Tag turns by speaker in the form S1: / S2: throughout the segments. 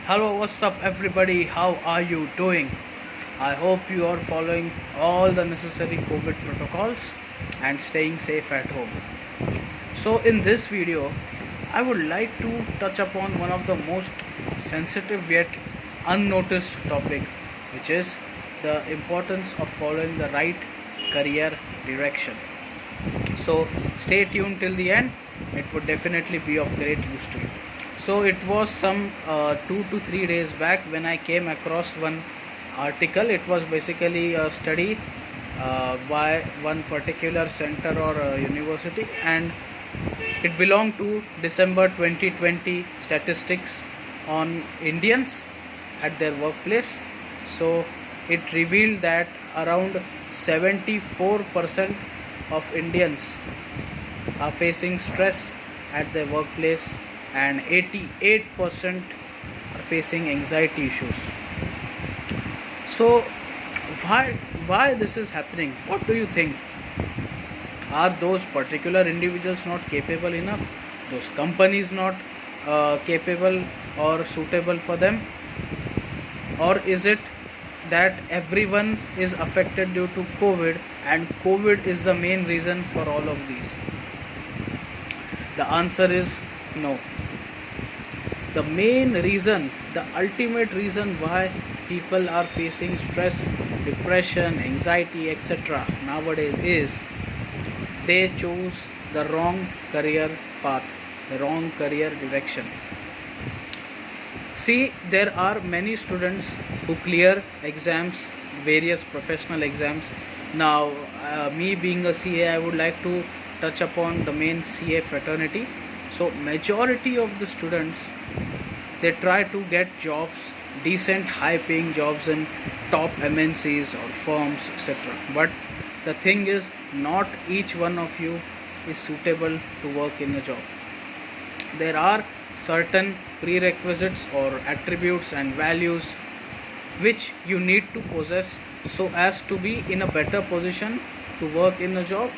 S1: Hello, what's up, everybody? How are you doing? I hope you are following all the necessary COVID protocols and staying safe at home. So, in this video, I would like to touch upon one of the most sensitive yet unnoticed topic, which is the importance of following the right career direction. So, stay tuned till the end. It would definitely be of great use to you. So it was some 2 to 3 days back when I came across one article. It was basically a study by one particular center or university, and it belonged to December 2020 statistics on Indians at their workplace. So it revealed that around 74% of Indians are facing stress at their workplace, and 88% are facing anxiety issues. So why this is happening? What do you think? Are those particular individuals not capable enough? Those companies not capable or suitable for them? Or is it that everyone is affected due to COVID, and COVID is the main reason for all of these? The answer is no. The main reason, the ultimate reason why people are facing stress, depression, anxiety, etc. nowadays is they chose the wrong career path, the wrong career direction. See, there are many students who clear exams, various professional exams. Now, me being a CA, I would like to touch upon the main CA fraternity. So majority of the students, they try to get jobs, decent high paying jobs in top MNCs or firms, etc. But the thing is, not each one of you is suitable to work in a job. There are certain prerequisites or attributes and values which you need to possess so as to be in a better position to work in a job,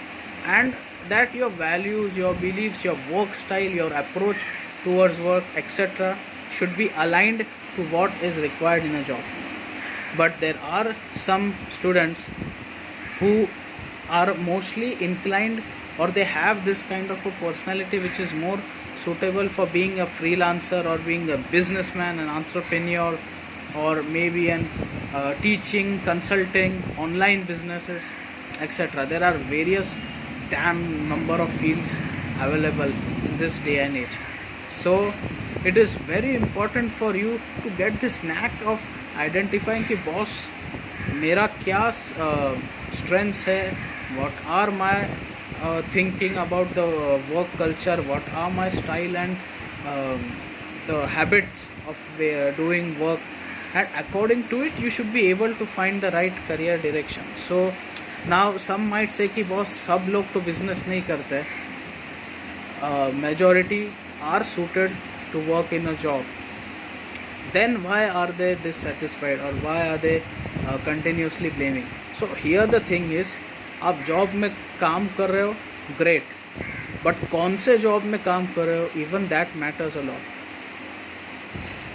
S1: and that your values, your beliefs, your work style, your approach towards work, etc. should be aligned to what is required in a job. But there are some students who are mostly inclined, or they have this kind of a personality which is more suitable for being a freelancer or being a businessman, an entrepreneur, or maybe an teaching, consulting, online businesses, etc. There are various damn number of fields available in this day and age. So it is very important for you to get this knack of identifying कि boss मेरा क्या strengths है, what are my thinking about the work culture, what are my style and the habits of doing work, and according to it you should be able to find the right career direction. So now some might say कि boss सब लोग तो business नहीं करते, majority are suited to work in a job. Then why are they dissatisfied, or why are they continuously blaming? So here the thing is, आप job में काम कर रहे हो, great, but कौन से जॉब में काम कर रहे हो, even that matters a lot.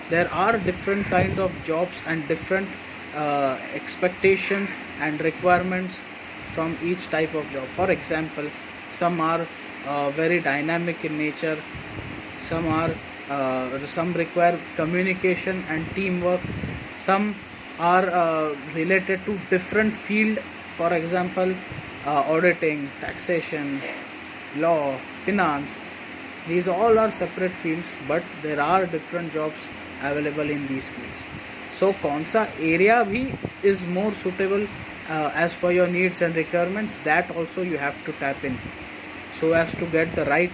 S1: There are different kind of jobs and different expectations and requirements from each type of job. For example, some are very dynamic in nature, some require communication and teamwork, some are related to different field. For example, auditing, taxation, law, finance. These all are separate fields, but there are different jobs available in these fields. So कौन सा area भी is more suitable as per your needs and requirements, that also you have to tap in so as to get the right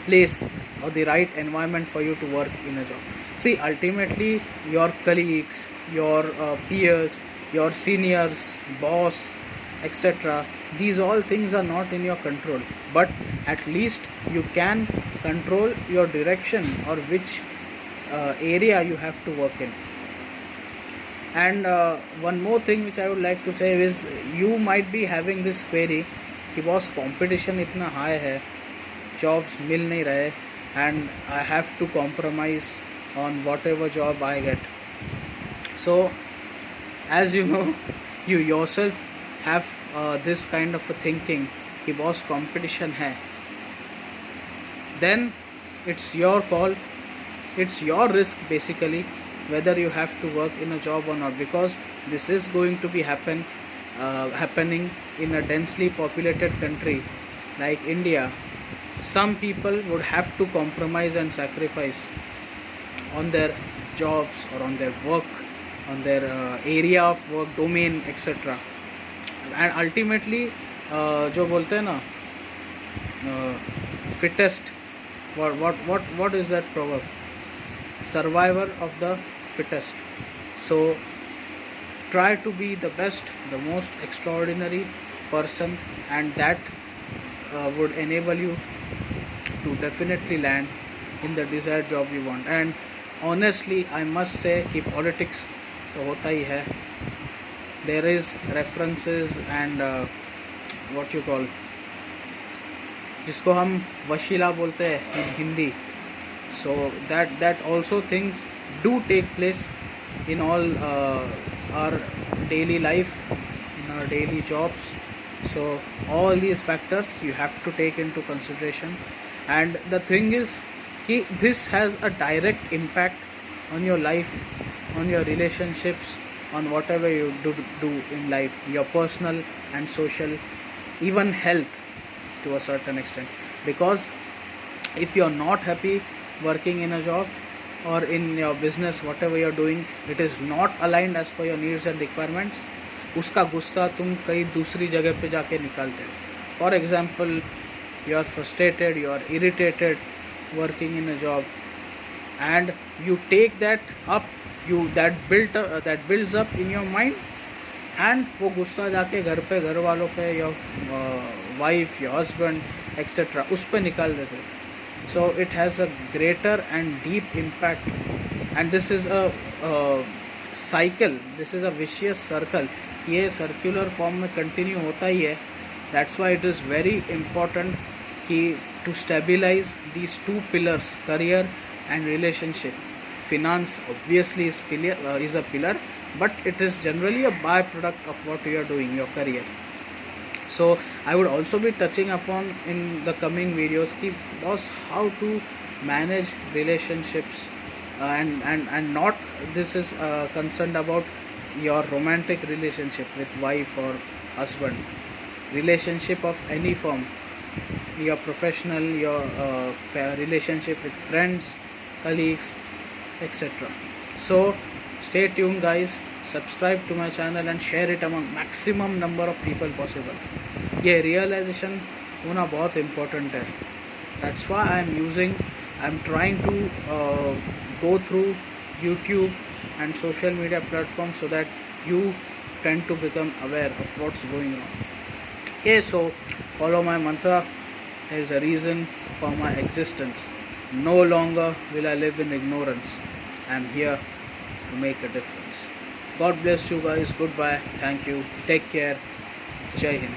S1: place or the right environment for you to work in a job. See, ultimately your colleagues, your peers, your seniors, boss, etc., these all things are not in your control, but at least you can control your direction or which area you have to work in. And one more thing which I would like to say is, you might be having this query कि boss competition इतना high है, jobs मिल नहीं रहे, and I have to compromise on whatever job I get. So as you know, you yourself have this kind of a thinking कि boss competition है, then it's your call, it's your risk basically whether you have to work in a job or not, because this is going to be happening in a densely populated country like India. Some people would have to compromise and sacrifice on their jobs or on their work, on their area of work, domain, etc. And ultimately जो बोलते हैं ना fittest, what is that proverb? Survivor of the fittest. So try to be the best, the most extraordinary person, and that would enable you to definitely land in the desired job you want. And honestly I must say कि politics तो होता ही है. There is references and what you call, जिसको हम वशीला बोलते हैं in Hindi. So that also things do take place in all our daily life, in our daily jobs. So all these factors you have to take into consideration. And the thing is कि this has a direct impact on your life, on your relationships, on whatever you do in life, your personal and social, even health to a certain extent. Because if you're not happy working in a job or in your business, whatever you're doing, it is not aligned as per your needs and requirements, उसका गुस्सा तुम कहीं दूसरी जगह पे जाके निकालते हो. For example, you are frustrated, you are irritated working in a job, and you take that up, that builds up in your mind, and वो गुस्सा जाके घर पे, घर वालों पे, your wife, your husband, etc. उस पे निकाल देते. So it has a greater and deep impact, and this is a cycle, this is a vicious circle. ये circular form में continue होता ही है. That's why it is very important कि to stabilize these two pillars, career and relationship. Finance obviously is a pillar, but it is generally a byproduct of what you are doing, your career. So I would also be touching upon in the coming videos ki boss how to manage relationships, and not this is concerned about your romantic relationship with wife or husband, relationship of any form, your professional, your relationship with friends, colleagues, etc. So stay tuned guys, subscribe to my channel and share it among maximum number of people possible. ये realization होना बहुत important है. That's why I'm trying to go through YouTube and social media platforms so that you tend to become aware of what's going on. Okay, so follow my mantra. There is a reason for my existence. No longer will I live in ignorance. I am here to make a difference. God bless you guys. Goodbye. Thank you. Take care. Jai Hind.